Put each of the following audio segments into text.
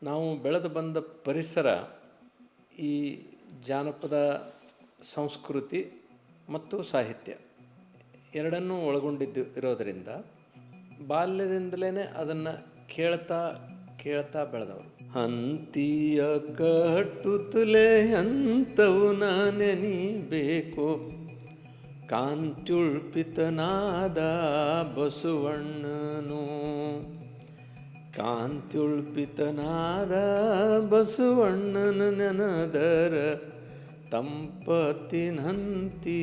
ನಾವು ಬೆಳೆದು ಬಂದ ಪರಿಸರ ಈ ಜಾನಪದ ಸಂಸ್ಕೃತಿ ಮತ್ತು ಸಾಹಿತ್ಯ ಎರಡನ್ನೂ ಒಳಗೊಂಡಿದ್ದು ಇರೋದರಿಂದ ಬಾಲ್ಯದಿಂದಲೇ ಅದನ್ನು ಕೇಳ್ತಾ ಕೇಳ್ತಾ ಬೆಳೆದವರು. ಹಂತಿಯ ಕಟ್ಟುತ್ತಲೇ ಹಂತವು ನೆನೀಬೇಕು, ಕಾಂತ್ಯುಳ್ಪಿತನಾದ ಬಸವಣ್ಣನು, ಕಾಂತ್ಯುಳ್ಪಿತನಾದ ಬಸವಣ್ಣನ ನೆನದರ ತಂಪತ್ತಿನಂತಿ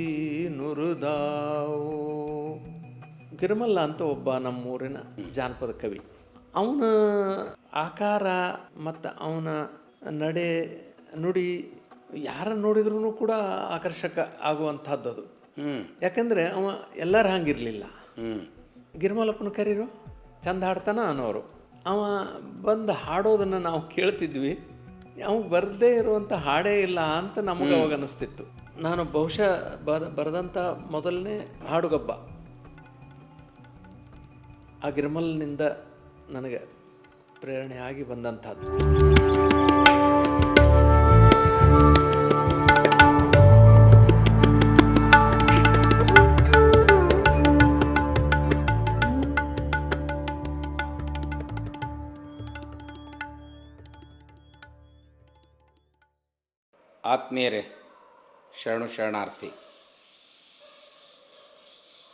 ನುರಿದಾವು. ಗಿರಿಮಲ್ಲ ಅಂತ ಒಬ್ಬ ನಮ್ಮೂರಿನ ಜಾನಪದ ಕವಿ. ಅವನ ಆಕಾರ ಮತ್ತು ಅವನ ನಡೆ ನುಡಿ ಯಾರ ನೋಡಿದ್ರೂ ಕೂಡ ಆಕರ್ಷಕ ಆಗುವಂಥದ್ದು ಅದು. ಯಾಕಂದರೆ ಅವ ಎಲ್ಲರ ಹಂಗಿರಲಿಲ್ಲ. ಗಿರಿಮಲ್ಲಪ್ಪನ ಕರೀರು ಚಂದ ಹಾಡ್ತಾನ ಅನ್ನೋರು. ಅವ ಬಂದು ಹಾಡೋದನ್ನು ನಾವು ಕೇಳ್ತಿದ್ವಿ. ಅವ ಬರದೇ ಇರುವಂಥ ಹಾಡೇ ಇಲ್ಲ ಅಂತ ನಮಗೆ ಅವಾಗ ಅನ್ನಿಸ್ತಿತ್ತು. ನಾನು ಬಹುಶಃ ಬರೆದಂಥ ಮೊದಲನೇ ಹಾಡುಗಬ್ಬ ಆ ಗಿರಿಮಲ್ನಿಂದ ನನಗೆ ಪ್ರೇರಣೆಯಾಗಿ ಬಂದಂಥದ್ದು. ಆತ್ಮೀಯರೇ, ಶರಣು ಶರಣಾರ್ಥಿ.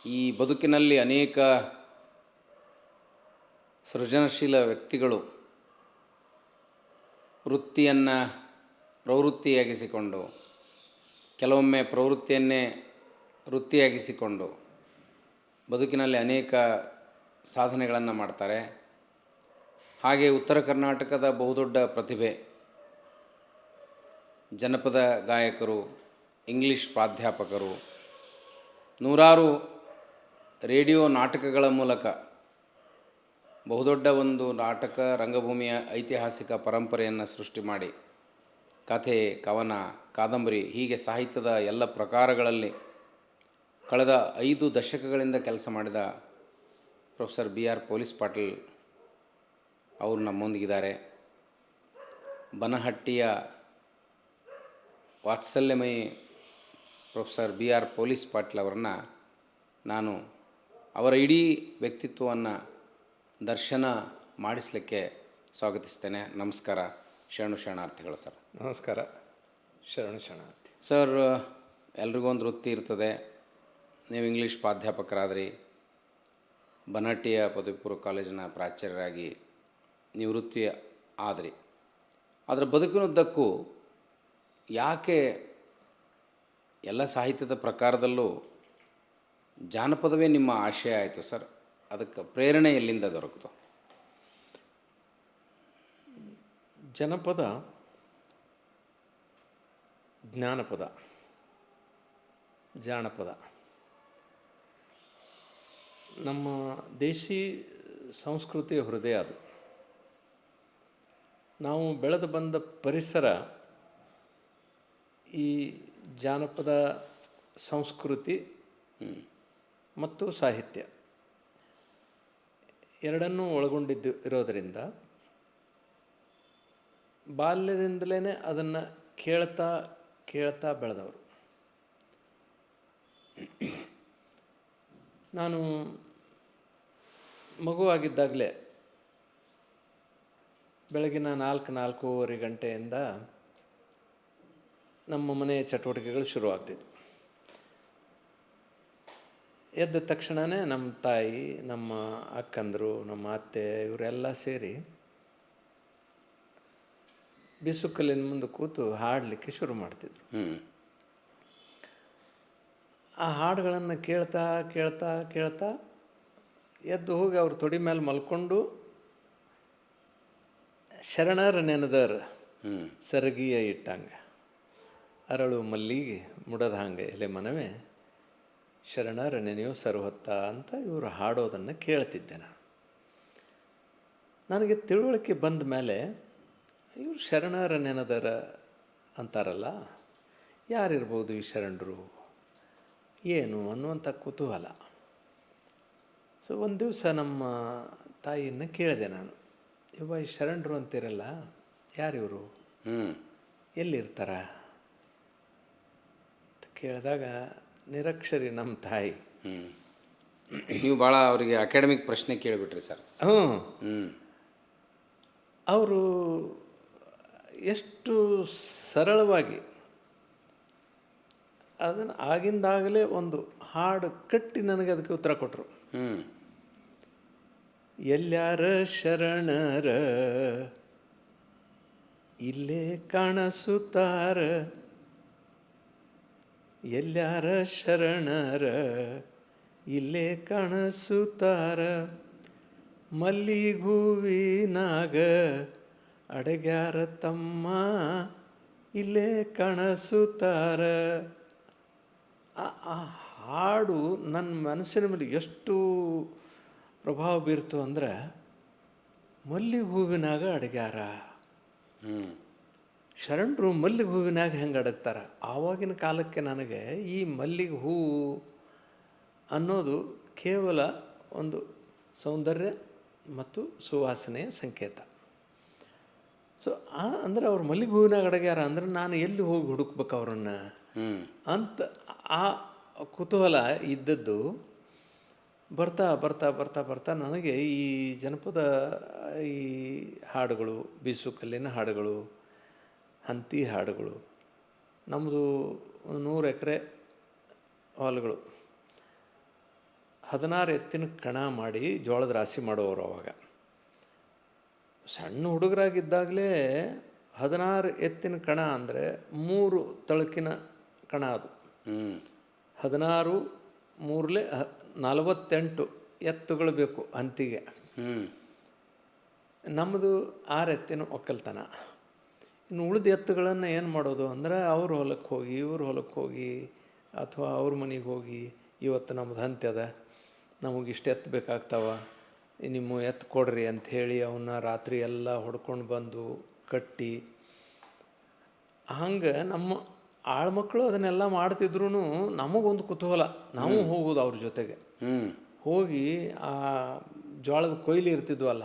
ಈ ಬದುಕಿನಲ್ಲಿ ಅನೇಕ ಸೃಜನಶೀಲ ವ್ಯಕ್ತಿಗಳು ವೃತ್ತಿಯನ್ನು ಪ್ರವೃತ್ತಿಯಾಗಿಸಿಕೊಂಡು, ಕೆಲವೊಮ್ಮೆ ಪ್ರವೃತ್ತಿಯನ್ನೇ ವೃತ್ತಿಯಾಗಿಸಿಕೊಂಡು ಬದುಕಿನಲ್ಲಿ ಅನೇಕ ಸಾಧನೆಗಳನ್ನು ಮಾಡ್ತಾರೆ. ಹಾಗೆ ಉತ್ತರ ಕರ್ನಾಟಕದ ಬಹುದೊಡ್ಡ ಪ್ರತಿಭೆ ಜನಪದ ಗಾಯಕರು, ಇಂಗ್ಲೀಷ್ ಪ್ರಾಧ್ಯಾಪಕರು, ನೂರಾರು ರೇಡಿಯೋ ನಾಟಕಗಳ ಮೂಲಕ ಬಹುದೊಡ್ಡ ಒಂದು ನಾಟಕ ರಂಗಭೂಮಿಯ ಐತಿಹಾಸಿಕ ಪರಂಪರೆಯನ್ನು ಸೃಷ್ಟಿ ಮಾಡಿ ಕಥೆ, ಕವನ, ಕಾದಂಬರಿ ಹೀಗೆ ಸಾಹಿತ್ಯದ ಎಲ್ಲ ಪ್ರಕಾರಗಳಲ್ಲಿ ಕಳೆದ 5 ದಶಕಗಳಿಂದ ಕೆಲಸ ಮಾಡಿದ ಪ್ರೊಫೆಸರ್ BR ಪೊಲೀಸ್ ಪಾಟೀಲ್ ಅವರು ನಮ್ಮೊಂದಿಗಿದ್ದಾರೆ. ಬನಹಟ್ಟಿಯ ವಾತ್ಸಲ್ಯಮಯಿ ಪ್ರೊಫೆಸರ್ BR ಪೊಲೀಸ್ ಪಾಟೀಲ್ ಅವರನ್ನು ನಾನು ಅವರ ಇಡೀ ವ್ಯಕ್ತಿತ್ವವನ್ನು ದರ್ಶನ ಮಾಡಿಸಲಿಕ್ಕೆ ಸ್ವಾಗತಿಸ್ತೇನೆ. ನಮಸ್ಕಾರ, ಶರಣು ಶರಣಾರ್ಥಿಗಳು ಸರ್. ನಮಸ್ಕಾರ, ಶರಣು ಶರಣಾರ್ಥಿ. ಸರ್, ಎಲ್ರಿಗೂ ಒಂದು ವೃತ್ತಿ ಇರ್ತದೆ. ನೀವು ಇಂಗ್ಲೀಷ್ ಪ್ರಾಧ್ಯಾಪಕರಾದ್ರಿ, ಬನಹಟ್ಟಿಯ ಪದವಿ ಪೂರ್ವ ಕಾಲೇಜಿನ ಪ್ರಾಚಾರ್ಯರಾಗಿ ನಿವೃತ್ತಿ ಆದ್ರಿ. ಅದರ ಬದುಕಿನುದ್ದಕ್ಕೂ ಯಾಕೆ ಎಲ್ಲ ಸಾಹಿತ್ಯದ ಪ್ರಕಾರದಲ್ಲೂ ಜಾನಪದವೇ ನಿಮ್ಮ ಆಶಯ ಆಯಿತು ಸರ್? ಅದಕ್ಕೆ ಪ್ರೇರಣೆ ಎಲ್ಲಿಂದ ದೊರಕಿತು? ಜನಪದ ಜ್ಞಾನಪದ, ಜಾನಪದ ನಮ್ಮ ದೇಶಿ ಸಂಸ್ಕೃತಿಯ ಹೃದಯ. ಅದು ನಾವು ಬೆಳೆದು ಬಂದ ಪರಿಸರ ಈ ಜಾನಪದ ಸಂಸ್ಕೃತಿ ಮತ್ತು ಸಾಹಿತ್ಯ ಎರಡನ್ನೂ ಒಳಗೊಂಡಿದ್ದು ಇರೋದರಿಂದ ಬಾಲ್ಯದಿಂದಲೇ ಅದನ್ನು ಕೇಳ್ತಾ ಕೇಳ್ತಾ ಬೆಳೆದವರು. ನಾನು ಮಗುವಾಗಿದ್ದಾಗಲೇ ಬೆಳಗಿನ 4-4:30 ಗಂಟೆಯಿಂದ ನಮ್ಮ ಮನೆಯ ಚಟುವಟಿಕೆಗಳು ಶುರುವಾಗ್ತಿದ್ವು. ಎದ್ದ ತಕ್ಷಣವೇ ನಮ್ಮ ತಾಯಿ, ನಮ್ಮ ಅಕ್ಕಂದರು, ನಮ್ಮ ಅತ್ತೆ ಇವರೆಲ್ಲ ಸೇರಿ ಬಿಸುಕಲ್ಲಿನ ಮುಂದೆ ಕೂತು ಹಾಡಲಿಕ್ಕೆ ಶುರು ಮಾಡ್ತಿದ್ರು. ಆ ಹಾಡುಗಳನ್ನು ಕೇಳ್ತಾ ಕೇಳ್ತಾ ಕೇಳ್ತಾ ಎದ್ದು ಹೋಗಿ ಅವ್ರ ತೊಡಿ ಮೇಲೆ ಮಲ್ಕೊಂಡು ಶರಣರ ನೆನೆದರ ಸರಗಿಯ ಇಟ್ಟಂಗೆ ಅರಳು ಮಲ್ಲಿಗೆ ಮುಡದ ಹಂಗೆ ಎಲೆ ಮನವೇ ಶರಣರ ನೆನೆಯೋ ಸರ್ವತ್ತ ಅಂತ ಇವರು ಹಾಡೋದನ್ನು ಕೇಳ್ತಿದ್ದೆ ನಾನು. ನನಗೆ ತಿಳುವಳಿಕೆ ಬಂದ ಮೇಲೆ ಇವರು ಶರಣರ ನೆನೆದರ ಅಂತಾರಲ್ಲ, ಯಾರಿರ್ಬೋದು ಈ ಶರಣರು, ಏನು ಅನ್ನುವಂಥ ಕುತೂಹಲ. ಸೊ ಒಂದು ದಿವಸ ನಮ್ಮ ತಾಯಿಯನ್ನು ಕೇಳಿದೆ ನಾನು, ಇವ ಈ ಶರಣರು ಅಂತಿರಲ್ಲ, ಯಾರಿವರು, ಹ್ಞೂ ಎಲ್ಲಿರ್ತಾರ ಅಂತ ಕೇಳಿದಾಗ ನಿರಕ್ಷರಿ ನಮ್ಮ ತಾಯಿ. ಹ್ಞೂ ನೀವು ಭಾಳ ಅವರಿಗೆ ಅಕಾಡೆಮಿಕ್ ಪ್ರಶ್ನೆ ಕೇಳಿಬಿಟ್ರಿ ಸರ್. ಹ್ಞೂ, ಹ್ಞೂ ಅವರು ಎಷ್ಟು ಸರಳವಾಗಿ ಅದನ್ನು ಆಗಿಂದಾಗಲೇ ಒಂದು ಹಾಡು ಕಟ್ಟಿ ನನಗೆ ಅದಕ್ಕೆ ಉತ್ತರ ಕೊಟ್ಟರು. ಹ್ಞೂ ಎಲ್ಲ್ಯಾರ ಶರಣರ ಇಲ್ಲೇ ಕಾಣಿಸುತ್ತಾರ, ಎಲ್ಲ್ಯಾರ ಶರಣರ ಇಲ್ಲೇ ಕಾಣಿಸುತ್ತಾರ, ಮಲ್ಲಿಗೂವಿನಾಗ ಅಡಗ್ಯಾರ ತಮ್ಮ ಇಲ್ಲೇ ಕಾಣಿಸುತ್ತಾರ. ಆ ಹಾಡು ನನ್ನ ಮನಸ್ಸಿನ ಮೇಲೆ ಎಷ್ಟು ಪ್ರಭಾವ ಬೀರ್ತು ಅಂದ್ರೆ, ಮಲ್ಲಿಗೆ ಹೂವಿನಾಗ ಅಡಗ್ಯಾರ. ಶರಣರು ಮಲ್ಲಿಗೆ ಹೂವಿನಾಗ ಹೆಂಗೆ ಅಡಗ್ತಾರ? ಆವಾಗಿನ ಕಾಲಕ್ಕೆ ನನಗೆ ಈ ಮಲ್ಲಿಗೆ ಹೂವು ಅನ್ನೋದು ಕೇವಲ ಒಂದು ಸೌಂದರ್ಯ ಮತ್ತು ಸುವಾಸನೆಯ ಸಂಕೇತ. ಸೊ ಅಂದರೆ ಅವ್ರು ಮಲ್ಲಿಗೆ ಹೂವಿನಾಗ ಅಡಗ್ಯಾರ ಅಂದ್ರೆ ನಾನು ಎಲ್ಲಿ ಹೋಗಿ ಹುಡುಕ್ಬೇಕು ಅವರನ್ನು ಅಂತ ಆ ಕುತೂಹಲ ಇದ್ದದ್ದು. ಬರ್ತಾ ಬರ್ತಾ ಬರ್ತಾ ಬರ್ತಾ ನನಗೆ ಈ ಜನಪದ ಈ ಹಾಡುಗಳು, ಬೀಸುಕಲ್ಲಿನ ಹಾಡುಗಳು, ಹಂತಿ ಹಾಡುಗಳು, ನಮ್ಮದು 100 ಎಕರೆ ಹೊಲಗಳು, 16 ಎತ್ತಿನ ಕಣ ಮಾಡಿ ಜೋಳದ ರಾಶಿ ಮಾಡೋರು. ಅವಾಗ ಸಣ್ಣ ಹುಡುಗರಾಗಿದ್ದಾಗಲೇ 16 ಎತ್ತಿನ ಕಣ ಅಂದರೆ 3 ತಳಕಿನ ಕಣ. ಅದು 16 3 48 ಎತ್ತುಗಳು ಬೇಕು ಹಂತಿಗೆ. ನಮ್ಮದು 6 ಎತ್ತಿನ ಒಕ್ಕಲ್ತನ. ಇನ್ನು ಉಳಿದ ಎತ್ತುಗಳನ್ನು ಏನು ಮಾಡೋದು ಅಂದರೆ ಅವ್ರ ಹೊಲಕ್ಕೆ ಹೋಗಿ ಇವ್ರ ಹೊಲಕ್ಕೆ ಹೋಗಿ ಅಥವಾ ಅವ್ರ ಮನೆಗೆ ಹೋಗಿ, ಇವತ್ತು ನಮ್ಮದು ಹಂತಿ ಅದ, ನಮಗೆ ಇಷ್ಟು ಎತ್ತು ಬೇಕಾಗ್ತಾವ, ನಿಮ್ಮ ಎತ್ತು ಕೊಡ್ರಿ ಅಂಥೇಳಿ ಅವನ್ನ ರಾತ್ರಿ ಎಲ್ಲ ಹೊಡ್ಕೊಂಡು ಬಂದು ಕಟ್ಟಿ, ಹಂಗೆ ನಮ್ಮ ಆಳ್ಮಕ್ಕಳು ಅದನ್ನೆಲ್ಲ ಮಾಡ್ತಿದ್ರು. ನಮಗೊಂದು ಕುತೂಹಲ, ನಾವು ಹೋಗೋದು ಅವ್ರ ಜೊತೆಗೆ. ಹೋಗಿ ಆ ಜೋಳದ ಕೊಯ್ಲಿ ಇರ್ತಿದ್ವಲ್ಲ,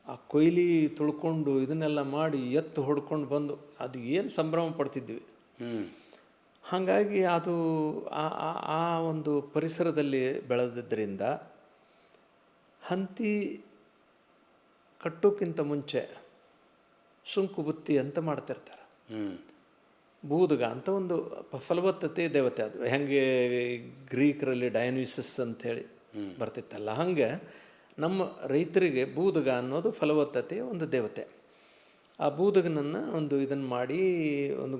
ಆ ಕೊಯ್ಲಿ ತುಳ್ಕೊಂಡು ಇದನ್ನೆಲ್ಲ ಮಾಡಿ ಎತ್ತು ಹೊಡ್ಕೊಂಡು ಬಂದು ಅದು ಏನು ಸಂಭ್ರಮ ಪಡ್ತಿದ್ವಿ. ಹಾಗಾಗಿ ಅದು ಆ ಒಂದು ಪರಿಸರದಲ್ಲಿ ಬೆಳೆದಿದ್ದರಿಂದ ಹಂತಿ ಕಟ್ಟೋಕ್ಕಿಂತ ಮುಂಚೆ ಸುಂಕು ಬುತ್ತಿ ಅಂತ ಮಾಡ್ತಿರ್ತಾರೆ. ಬೂದಗ ಅಂತ ಒಂದು ಫಲವತ್ತತೆ ದೇವತೆ. ಅದು ಹೆಂಗೆ ಗ್ರೀಕರಲ್ಲಿ ಡಯನಿಸಸ್ ಅಂಥೇಳಿ ಬರ್ತಿತ್ತಲ್ಲ, ಹಂಗೆ ನಮ್ಮ ರೈತರಿಗೆ ಬೂದಗ ಅನ್ನೋದು ಫಲವತ್ತತೆಯ ಒಂದು ದೇವತೆ. ಆ ಬೂದಗನನ್ನು ಒಂದು ಇದನ್ನು ಮಾಡಿ, ಒಂದು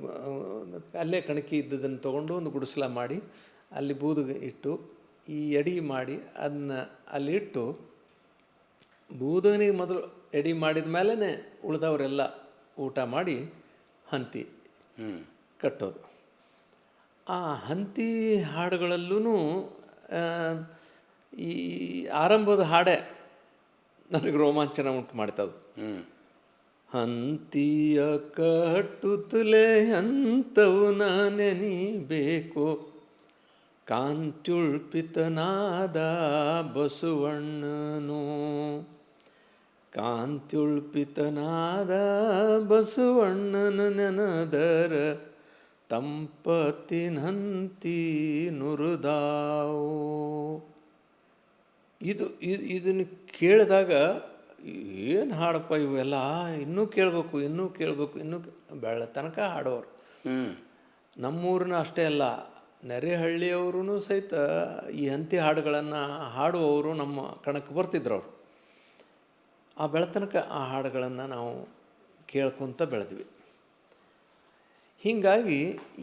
ಅಲ್ಲೇ ಕಣಕಿ ಇದ್ದದನ್ನು ತೊಗೊಂಡು ಒಂದು ಗುಡಿಸಲ ಮಾಡಿ ಅಲ್ಲಿ ಬೂದಗ ಇಟ್ಟು ಈ ಎಡಿ ಮಾಡಿ ಅದನ್ನ ಅಲ್ಲಿಟ್ಟು, ಬೂದಗನಿಗೆ ಮೊದಲು ಎಡಿ ಮಾಡಿದ ಮೇಲೇ ಉಳಿದವರೆಲ್ಲ ಊಟ ಮಾಡಿ ಹಂತಿ ಕಟ್ಟೋದು. ಆ ಹಂತಿ ಹಾಡುಗಳಲ್ಲೂ ಈ ಆರಂಭದ ಹಾಡೇ ನನಗೆ ರೋಮಾಂಚನ ಉಂಟು ಮಾಡ್ತದೆ. ಹಂತಿಯ ಕಟ್ಟುತ್ತಲೇ ಹಂತವು ನೆನೀಬೇಕು, ಕಾಂತ್ಯುಳ್ಪಿತನಾದ ಬಸವಣ್ಣನು, ಕಾಂತ್ಯುಳ್ಪಿತನಾದ ಬಸವಣ್ಣನ ನೆನದರ ತಂಪತ್ತಿನಂತಿ ನುರಿದಾವು. ಇದನ್ನು ಕೇಳಿದಾಗ ಏನು ಹಾಡಪ್ಪ ಇವೆಲ್ಲ, ಇನ್ನೂ ಕೇಳಬೇಕು ಇನ್ನೂ ಕೇಳಬೇಕು, ಇನ್ನೂ ಬೆಳ ತನಕ ಹಾಡೋರು. ನಮ್ಮೂರಿನ ಅಷ್ಟೇ ಅಲ್ಲ, ನೆರೆಹಳ್ಳಿಯವರು ಸಹಿತ ಈ ಹಂತಿ ಹಾಡುಗಳನ್ನು ಹಾಡುವವರು ನಮ್ಮ ಕಣಕ್ಕೆ ಬರ್ತಿದ್ರು. ಅವರು ಆ ಬೆಳತನಕ ಆ ಹಾಡುಗಳನ್ನು ನಾವು ಕೇಳ್ಕೊತ ಬೆಳೆದ್ವಿ. ಹೀಗಾಗಿ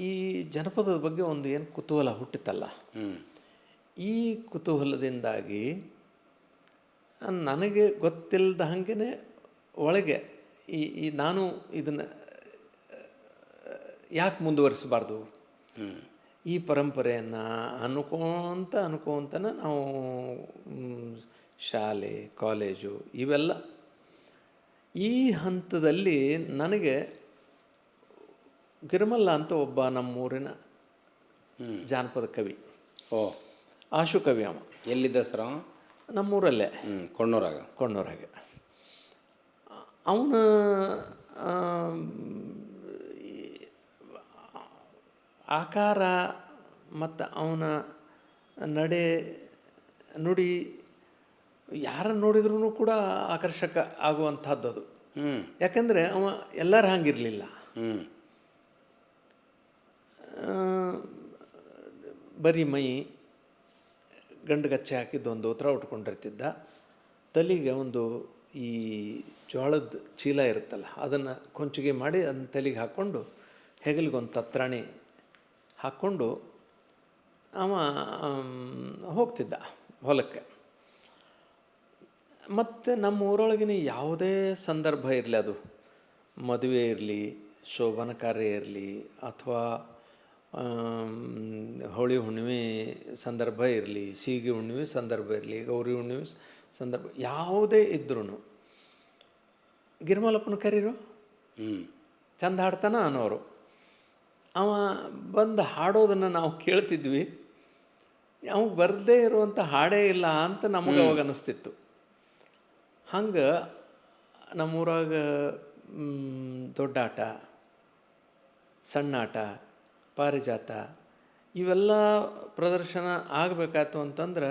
ಈ ಜನಪದದ ಬಗ್ಗೆ ಒಂದು ಏನು ಕುತೂಹಲ ಹುಟ್ಟಿತಲ್ಲ, ಈ ಕುತೂಹಲದಿಂದಾಗಿ ನನಗೆ ಗೊತ್ತಿಲ್ಲದ ಹಾಗೇ ಒಳಗೆ ಈ ನಾನು ಇದನ್ನು ಯಾಕೆ ಮುಂದುವರಿಸಬಾರ್ದು, ಈ ಪರಂಪರೆಯನ್ನು ಅನ್ಕೋತನ ನಾವು ಶಾಲೆ ಕಾಲೇಜು ಇವೆಲ್ಲ ಈ ಹಂತದಲ್ಲಿ ನನಗೆ ಗಿರಿಮಲ್ಲ ಅಂತ ಒಬ್ಬ ನಮ್ಮೂರಿನ ಜಾನಪದ ಕವಿ, ಆಶು ಕವಿ. ಅವ ಎಲ್ಲಿದ್ದ ಸರ್? ನಮ್ಮೂರಲ್ಲೇ, ಕೊಣ್ಣೂರಾಗೆ. ಅವನ ಆಕಾರ ಮತ್ತು ಅವನ ನಡೆ ನುಡಿ ಯಾರನ್ನು ನೋಡಿದ್ರೂ ಕೂಡ ಆಕರ್ಷಕ ಆಗುವಂಥದ್ದು ಅದು. ಯಾಕಂದರೆ ಅವ ಎಲ್ಲರ ಹಂಗಿರಲಿಲ್ಲ. ಬರೀ ಮೈ, ಗಂಡುಗಚ್ಚೆ ಹಾಕಿದ್ದು ಒಂದು ದೋತ್ರ ಉಟ್ಕೊಂಡಿರ್ತಿದ್ದ. ತಲೆಗೆ ಒಂದು ಈ ಜೋಳದ ಚೀಲ ಇರುತ್ತಲ್ಲ, ಅದನ್ನು ಕೊಂಚಿಗೆ ಮಾಡಿ ಅದನ್ನ ತಲೆಗೆ ಹಾಕ್ಕೊಂಡು ಹೆಗಲಿಗೊಂದು ತತ್ರಾಣಿ ಹಾಕ್ಕೊಂಡು ಅವ ಹೋಗ್ತಿದ್ದ ಹೊಲಕ್ಕೆ. ಮತ್ತು ನಮ್ಮ ಊರೊಳಗಿನ ಯಾವುದೇ ಸಂದರ್ಭ ಇರಲಿ, ಅದು ಮದುವೆ ಇರಲಿ, ಶೋಭನ ಕಾರ್ಯ ಇರಲಿ, ಅಥವಾ ಹೋಳಿ ಹುಣ್ಣಿಮೆ ಸಂದರ್ಭ ಇರಲಿ, ಸೀಗೆ ಹುಣ್ಣಿಮೆ ಸಂದರ್ಭ ಇರಲಿ, ಗೌರಿ ಹುಣ್ಣಿಮೆ ಸಂದರ್ಭ ಯಾವುದೇ ಇದ್ರೂ ಗಿರ್ಮಲಪ್ಪನ ಕರೀರು, ಚಂದ ಹಾಡ್ತಾನ ಅನ್ನೋರು. ಅವ ಬಂದು ಹಾಡೋದನ್ನು ನಾವು ಕೇಳ್ತಿದ್ವಿ. ಅವಾಗ ಬರದೇ ಇರುವಂಥ ಹಾಡೇ ಇಲ್ಲ ಅಂತ ನಮಗೆ ಅವಾಗ ಅನ್ನಿಸ್ತಿತ್ತು. ಹಂಗೆ ನಮ್ಮೂರಾಗ ದೊಡ್ಡಾಟ, ಸಣ್ಣಾಟ, ಪಾರಿಜಾತ ಇವೆಲ್ಲ ಪ್ರದರ್ಶನ ಆಗಬೇಕಾಯ್ತು ಅಂತಂದ್ರೆ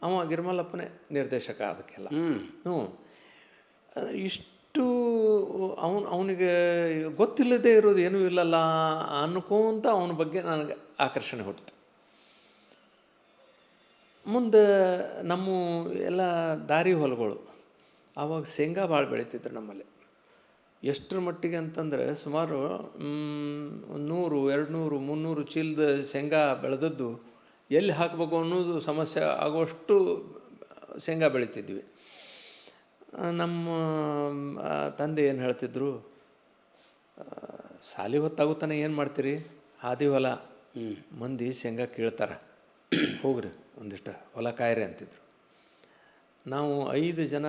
ಅವ ಗಿರ್ಮಲಪ್ಪನೇ ನಿರ್ದೇಶಕ ಅದಕ್ಕೆಲ್ಲ. ಇಷ್ಟು ಅವನಿಗೆ ಗೊತ್ತಿಲ್ಲದೆ ಇರೋದು ಏನೂ ಇಲ್ಲಲ್ಲ ಅನ್ಕೋಂತ ಅವನ ಬಗ್ಗೆ ನನಗೆ ಆಕರ್ಷಣೆ ಹುಟ್ಟಿತು. ಮುಂದೆ ನಮ್ಮ ಎಲ್ಲ ದಾರಿ ಹೊಲಗಳು ಆವಾಗ ಶೇಂಗಾ ಭಾಳ ಬೆಳೀತಿದ್ರು ನಮ್ಮಲ್ಲಿ. ಎಷ್ಟರ ಮಟ್ಟಿಗೆ ಅಂತಂದರೆ ಸುಮಾರು 100, 200, 300 ಚೀಲದ ಶೇಂಗಾ ಬೆಳೆದದ್ದು ಎಲ್ಲಿ ಹಾಕಬೇಕು ಅನ್ನೋದು ಸಮಸ್ಯೆ ಆಗುವಷ್ಟು ಶೇಂಗಾ ಬೆಳೀತಿದ್ವಿ. ನಮ್ಮ ತಂದೆ ಏನು ಹೇಳ್ತಿದ್ರು, ಸಾಲಿ ಹೊತ್ತಾಗುತ್ತಾನೆ ಏನು ಮಾಡ್ತೀರಿ, ಹಾದಿ ಹೊಲ ಮಂದಿ ಶೇಂಗಾ ಕೀಳ್ತಾರೆ, ಹೋಗ್ರಿ ಒಂದಿಷ್ಟು ಹೊಲ ಕಾಯ್ರಿ ಅಂತಿದ್ರು. ನಾವು 5 ಜನ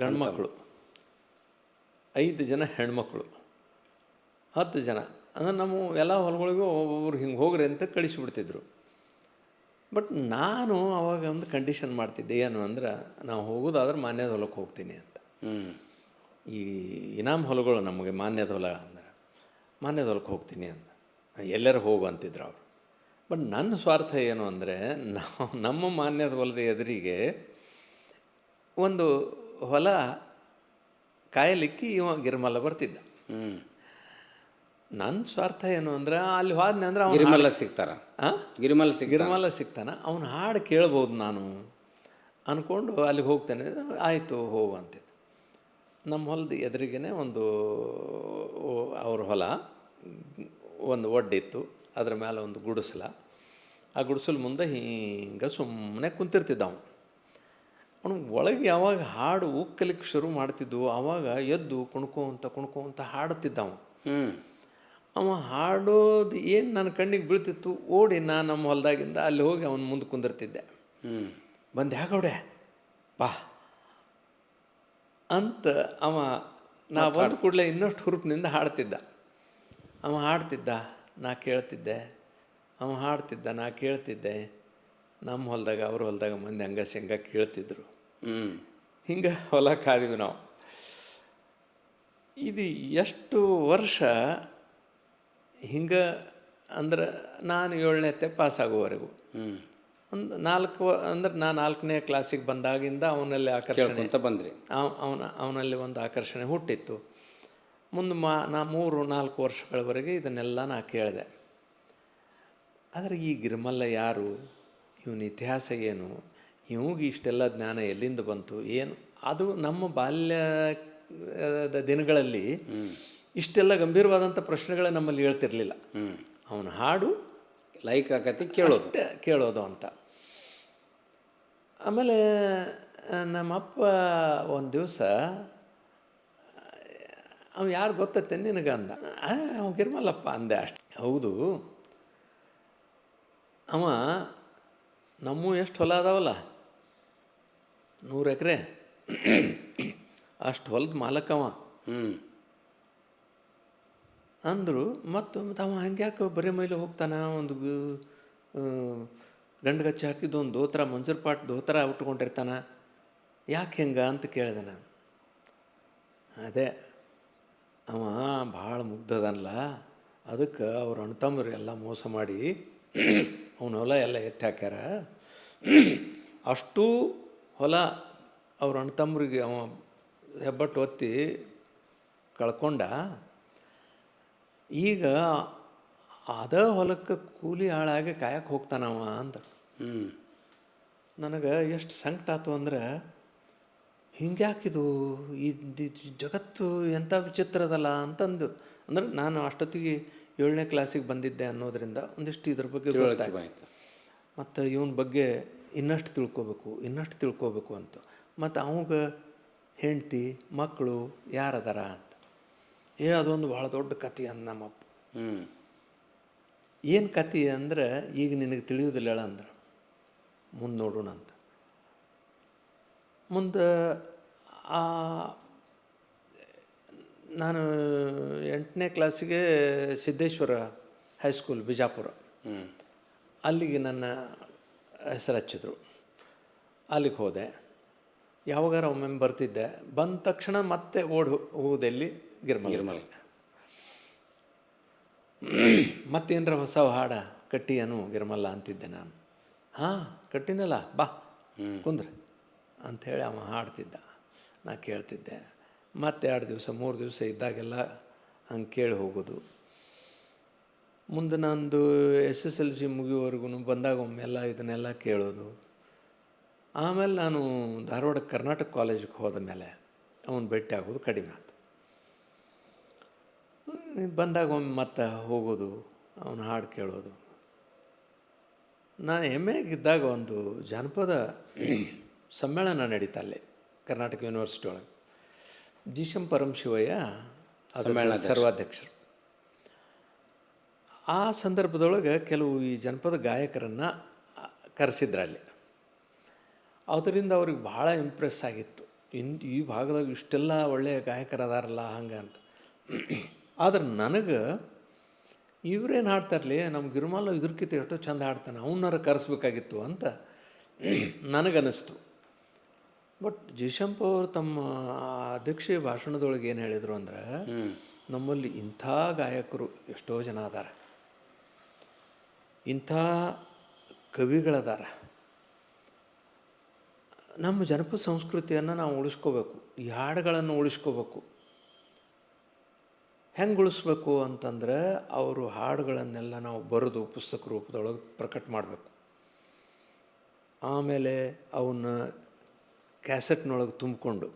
ಗಂಡ್ಮಕ್ಳು, 5 ಜನ ಹೆಣ್ಮಕ್ಳು, 10 ಜನ ಅಂದರೆ ನಮ್ಮ ಎಲ್ಲ ಹೊಲಗಳಿಗೂ ಒಬ್ಬೊಬ್ರು ಹಿಂಗೆ ಹೋಗ್ರಿ ಅಂತ ಕಳಿಸಿಬಿಡ್ತಿದ್ರು. ಬಟ್ ನಾನು ಅವಾಗ ಒಂದು ಕಂಡೀಷನ್ ಮಾಡ್ತಿದ್ದೆ, ಏನು ಅಂದ್ರೆ ನಾವು ಹೋಗೋದಾದ್ರೆ ಮಾನ್ಯದ ಹೊಲಕ್ಕೆ ಹೋಗ್ತೀನಿ ಅಂತ. ಈ ಇನಾಮ್ ಹೊಲಗಳು ನಮಗೆ ಮಾನ್ಯದ ಹೊಲ ಅಂದ್ರೆ ಮಾನ್ಯದ ಹೊಲಕ್ಕೆ ಹೋಗ್ತೀನಿ ಅಂತ ಎಲ್ಲರೂ ಹೋಗು ಅಂತಿದ್ರು ಅವರು. ಬಟ್ ನನ್ನ ಸ್ವಾರ್ಥ ಏನು ಅಂದರೆ, ನಮ್ಮ ಮಾನ್ಯದ ಹೊಲದ ಎದುರಿಗೆ ಒಂದು ಹೊಲ ಕಾಯಲಿಕ್ಕೆ ಇವ ಗಿರ್ಮಲ್ಲ ಬರ್ತಿದ್ದ. ನನ್ನ ಸ್ವಾರ್ಥ ಏನು ಅಂದ್ರೆ, ಅಲ್ಲಿ ಹೋದ್ನೆ ಅಂದ್ರೆ ಗಿರಿಮಲ್ಲ ಸಿಗ್ತಾರ, ಗಿರಿಮಲ್ಲ ಸಿಗ್ತಾನೆ, ಅವನು ಹಾಡು ಕೇಳ್ಬೋದು ನಾನು ಅಂದ್ಕೊಂಡು ಅಲ್ಲಿಗೆ ಹೋಗ್ತೇನೆ. ಆಯಿತು ಹೋಗು ಅಂತಿದ್ದು. ನಮ್ಮ ಹೊಲದ ಎದುರಿಗೇ ಒಂದು ಅವ್ರ ಹೊಲ, ಒಂದು ಒಡ್ಡಿತ್ತು, ಅದ್ರ ಮೇಲೆ ಒಂದು ಗುಡಿಸಲ. ಆ ಗುಡಿಸಲು ಮುಂದೆ ಹಿಂಗೆ ಸುಮ್ಮನೆ ಕುಂತಿರ್ತಿದ್ದ ಅವನು. ಅವನು ಒಳಗೆ ಯಾವಾಗ ಹಾಡು ಉಕ್ಕಲಿಕ್ಕೆ ಶುರು ಮಾಡ್ತಿದ್ವು ಆವಾಗ ಎದ್ದು ಕುಣ್ಕೋಂತ ಹಾಡುತ್ತಿದ್ದ ಅವನು. ಅವ ಹಾಡೋದು ಏನು ನನ್ನ ಕಣ್ಣಿಗೆ ಬೀಳ್ತಿತ್ತು, ಓಡಿ ನಾನು ನಮ್ಮ ಹೊಲದಾಗಿಂದ ಅಲ್ಲಿ ಹೋಗಿ ಅವನ ಮುಂದೆ ಕುಂದಿರ್ತಿದ್ದೆ. ಬಂದು ಯಾಕೌಡೆ ಬಾ ಅಂತ ಅವ ನಾ ಬಂದ ಕೂಡಲೇ ಇನ್ನಷ್ಟು ಹುರುಪಿನಿಂದ ಹಾಡ್ತಿದ್ದ. ಅವ ಹಾಡ್ತಿದ್ದ, ನಾ ಕೇಳ್ತಿದ್ದೆ, ಅವ ಹಾಡ್ತಿದ್ದ, ನಾ ಕೇಳ್ತಿದ್ದೆ. ನಮ್ಮ ಹೊಲದಾಗ ಅವ್ರ ಹೊಲದಾಗ ಮಂದಿ ಹಂಗೆ ಶೇಂಗಾ ಕೇಳ್ತಿದ್ರು. ಹಿಂಗೆ ಹೊಲ ಕಾದಿವಿ ನಾವು. ಇದು ಎಷ್ಟು ವರ್ಷ ಹಿಂಗೆ ಅಂದ್ರೆ ನಾನು 7ನೇತೆ ಪಾಸಾಗುವವರೆಗೂ. ಒಂದು 4 ಅಂದ್ರೆ ನಾನು 4ನೇ ಕ್ಲಾಸಿಗೆ ಬಂದಾಗಿಂದ ಅವನಲ್ಲಿ ಆಕರ್ಷಣೆ ಅಂತ ಬಂದ್ರಿ. ಅವನಲ್ಲಿ ಒಂದು ಆಕರ್ಷಣೆ ಹುಟ್ಟಿತ್ತು. ಮುಂದೆ ನಾ 3-4 ವರ್ಷಗಳವರೆಗೆ ಇದನ್ನೆಲ್ಲ ನಾ ಕೇಳಿದೆ. ಆದರೆ ಈ ಗಿರ್ಮಲ್ಲ ಯಾರು, ಇವನ ಇತಿಹಾಸ ಏನು, ಇವಾಗ ಇಷ್ಟೆಲ್ಲ ಜ್ಞಾನ ಎಲ್ಲಿಂದ ಬಂತು ಏನು, ಅದು ನಮ್ಮ ಬಾಲ್ಯದ ದಿನಗಳಲ್ಲಿ ಇಷ್ಟೆಲ್ಲ ಗಂಭೀರವಾದಂಥ ಪ್ರಶ್ನೆಗಳೇ ನಮ್ಮಲ್ಲಿ ಹೇಳ್ತಿರ್ಲಿಲ್ಲ. ಅವನ ಹಾಡು ಲೈಕ್ ಆಕತಿ ಕೇಳೋದು ಅಂತ. ಆಮೇಲೆ ನಮ್ಮಪ್ಪ ಒಂದು ದಿವಸ, ಅವ ಯಾರು ಗೊತ್ತತ್ತೆ ನಿನಗೆ ಅಂದ. ಅವ ಗಿರ್ಮಲ್ಲಪ್ಪ ಅಂದೆ ಅಷ್ಟೆ. ಹೌದು, ಅವ ನಮ್ಮ ಎಷ್ಟು ಹೊಲ ಅದಾವಲ್ಲ, 100 ಎಕರೆ, ಅಷ್ಟು ಹೊಲದ ಮಾಲಕವ ಅಂದರು. ಮತ್ತು ಅವ ಹಂಗೆ ಯಾಕೆ ಬರೀ ಮೈಲಿ ಹೋಗ್ತಾನೆ, ಒಂದು ಗಂಡುಗಚ್ಚೆ ಹಾಕಿದ್ದು ಒಂದು ದೋತ್ರ, ಮಂಜೂರು ಪಾಟ್ ದೋತ್ರ ಉಟ್ಕೊಂಡಿರ್ತಾನೆ, ಯಾಕೆ ಹೆಂಗೆ ಅಂತ ಕೇಳಿದೆ ನಾನು. ಅದೇ ಅವ ಭಾಳ ಮುಗ್ಧದಲ್ಲ, ಅದಕ್ಕೆ ಅವ್ರ ಅಣ್ತಮ್ಮರು ಎಲ್ಲ ಮೋಸ ಮಾಡಿ ಅವನ ಹೊಲ ಎಲ್ಲ ಎತ್ತಿ ಹಾಕ್ಯಾರ. ಅಷ್ಟೂ ಹೊಲ ಅವ್ರ ಅಣ್ತಮ್ಮರಿಗೆ ಅವ ಹೆಬ್ಬಟ್ಟು ಒತ್ತಿ ಕಳ್ಕೊಂಡ. ಈಗ ಅದ ಹೊಲಕ್ಕೆ ಕೂಲಿ ಆಳಾಗಿ ಕಾಯಕ್ಕೆ ಹೋಗ್ತಾನವ ಅಂತ. ನನಗೆ ಎಷ್ಟು ಸಂಕಟ ಆಯ್ತು ಅಂದ್ರೆ, ಹಿಂಗ್ಯಾಕಿದು ಈ ಜಗತ್ತು ಎಂಥ ವಿಚಿತ್ರದಲ್ಲ ಅಂತಂದು. ಅಂದ್ರೆ ನಾನು ಅಷ್ಟೊತ್ತಿಗೆ 7ನೇ ಕ್ಲಾಸಿಗೆ ಬಂದಿದ್ದೆ ಅನ್ನೋದರಿಂದ ಒಂದಿಷ್ಟು ಇದ್ರ ಬಗ್ಗೆ ಗೊತ್ತಾಯ್ತು. ಮತ್ತು ಇವನ ಬಗ್ಗೆ ಇನ್ನಷ್ಟು ತಿಳ್ಕೊಬೇಕು ಅಂತ. ಮತ್ತು ಅವಾಗ ಹೆಂಡ್ತಿ ಮಕ್ಕಳು ಯಾರದಾರ ಅಂತ. ಅದೊಂದು ಭಾಳ ದೊಡ್ಡ ಕತೆ ಅಂದ ನಮ್ಮಪ್ಪ. ಏನು ಕತೆ ಅಂದ್ರೆ, ಈಗ ನಿನಗೆ ತಿಳಿಯೋದಿಲ್ಲ ಹೇಳ ಅಂದ್ರೆ ಮುಂದೆ ನೋಡೋಣ ಅಂತ. ಮುಂದೆ ನಾನು 8ನೇ ಕ್ಲಾಸಿಗೆ ಸಿದ್ದೇಶ್ವರ ಹೈಸ್ಕೂಲ್ ಬಿಜಾಪುರ, ಅಲ್ಲಿಗೆ ನನ್ನ ಹೆಸರು ಹಚ್ಚಿದ್ರು. ಅಲ್ಲಿಗೆ ಹೋದೆ. ಯಾವಾಗಾರ ಒಮ್ಮೊಮ್ಮೆ ಬರ್ತಿದ್ದೆ. ಬಂದ ತಕ್ಷಣ ಮತ್ತೆ ಹೋಗೋದೆಲ್ಲಿ ಗಿರ್ಮಲ್. ಮತ್ತೇನರ ಹೊಸ ಹಾಡ ಕಟ್ಟಿಯನು ಗಿರ್ಮಲ್ಲ ಅಂತಿದ್ದೆ ನಾನು. ಕಟ್ಟಿನಲ್ಲ, ಬಾ ಕುಂದ್ರಿ ಅಂಥೇಳಿ ಅವ ಹಾಡ್ತಿದ್ದ, ನಾ ಕೇಳ್ತಿದ್ದೆ. ಮತ್ತೆ 2 ದಿವಸ 3 ದಿವಸ ಇದ್ದಾಗೆಲ್ಲ ಹಂಗೆ ಕೇಳಿ ಹೋಗೋದು. ಮುಂದೆ ನಂದು SSLC ಮುಗಿಯುವವರೆಗೂ ಬಂದಾಗ ಒಮ್ಮೆಲ್ಲ ಇದನ್ನೆಲ್ಲ ಕೇಳೋದು. ಆಮೇಲೆ ನಾನು ಧಾರವಾಡ ಕರ್ನಾಟಕ ಕಾಲೇಜಿಗೆ ಹೋದ ಮೇಲೆ ಅವನು ಭೇಟಿ ಆಗೋದು ಕಡಿಮೆ ಆಯ್ತು. ಬಂದಾಗ ಒಮ್ಮೆ ಮತ್ತೆ ಹೋಗೋದು, ಅವನು ಹಾಡು ಕೇಳೋದು. ನಾನು MAಗಿದ್ದಾಗ ಒಂದು ಜಾನಪದ ಸಮ್ಮೇಳನ ನಡೀತಾ ಅಲ್ಲಿ ಕರ್ನಾಟಕ ಯೂನಿವರ್ಸಿಟಿ ಒಳಗೆ. ಜಿ.ಶಂ ಪರಮಶಿವಯ್ಯ ಸರ್ವಾಧ್ಯಕ್ಷರು. ಆ ಸಂದರ್ಭದೊಳಗೆ ಕೆಲವು ಈ ಜನಪದ ಗಾಯಕರನ್ನು ಕರೆಸಿದ್ರಲ್ಲಿ. ಅದರಿಂದ ಅವ್ರಿಗೆ ಭಾಳ ಇಂಪ್ರೆಸ್ ಆಗಿತ್ತು. ಈ ಭಾಗದಾಗ ಇಷ್ಟೆಲ್ಲ ಒಳ್ಳೆಯ ಗಾಯಕರದಾರಲ್ಲ ಹಂಗೆ ಅಂತ. ಆದ್ರೆ ನನಗೆ ಇವರೇನು ಹಾಡ್ತಾರಲಿ, ನಮ್ಮ ಗಿರ್ಮಲ್ಲ ಇದ್ರಕ್ಕಿಂತ ಎಷ್ಟೋ ಚಂದ ಹಾಡ್ತಾನೆ, ಅವನಾರ ಕರೆಸ್ಬೇಕಾಗಿತ್ತು ಅಂತ ನನಗನ್ನಿಸ್ತು. ಬಟ್ ಜಿ.ಶಂಪ ಅವರು ತಮ್ಮ ಅಧ್ಯಕ್ಷೀಯ ಭಾಷಣದೊಳಗೆ ಏನು ಹೇಳಿದರು ಅಂದ್ರೆ, ನಮ್ಮಲ್ಲಿ ಇಂಥ ಗಾಯಕರು ಎಷ್ಟೋ ಜನ ಅದಾರ, ಇಂಥ ಕವಿಗಳದಾರ. ನಮ್ಮ ಜನಪದ ಸಂಸ್ಕೃತಿಯನ್ನು ನಾವು ಉಳಿಸ್ಕೋಬೇಕು, ಈ ಹಾಡುಗಳನ್ನು ಉಳಿಸ್ಕೋಬೇಕು. ಹೆಂಗೆ ಉಳಿಸ್ಬೇಕು ಅಂತಂದ್ರೆ, ಅವರು ಹಾಡುಗಳನ್ನೆಲ್ಲ ನಾವು ಬರೆದು ಪುಸ್ತಕ ರೂಪದೊಳಗೆ ಪ್ರಕಟ ಮಾಡಬೇಕು. ಆಮೇಲೆ ಅವನ್ನ ಕ್ಯಾಸೆಟ್ನೊಳಗೆ ತುಂಬಿಕೊಂಡು